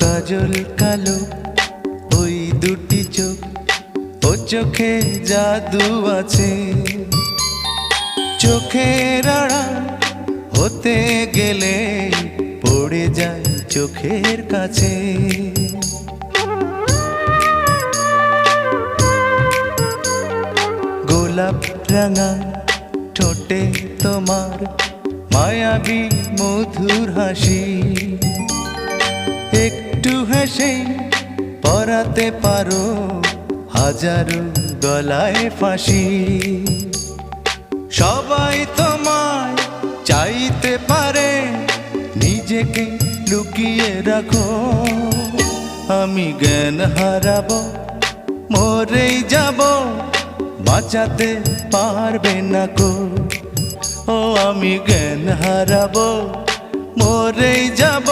কাজল কালো ওই দুটি চোখ, ও চোখে জাদু আছে। চোখের আড়াল হতে গেলে পড়ে যায় চোখের কাছে। গোলাপ রাঙা ঠোঁটে তোমার মায়াবী মধুর হাসি, একটু হেসে পরাতে পারো হাজারো গলায় ফাঁসি। সবাই তোমায় চাইতে পারে, নিজেকে লুকিয়ে রাখো। আমি জ্ঞান হারাবো, মরেই যাব, বাঁচাতে পারবে না কো। ও আমি জ্ঞান হারাবো, মরেই যাব,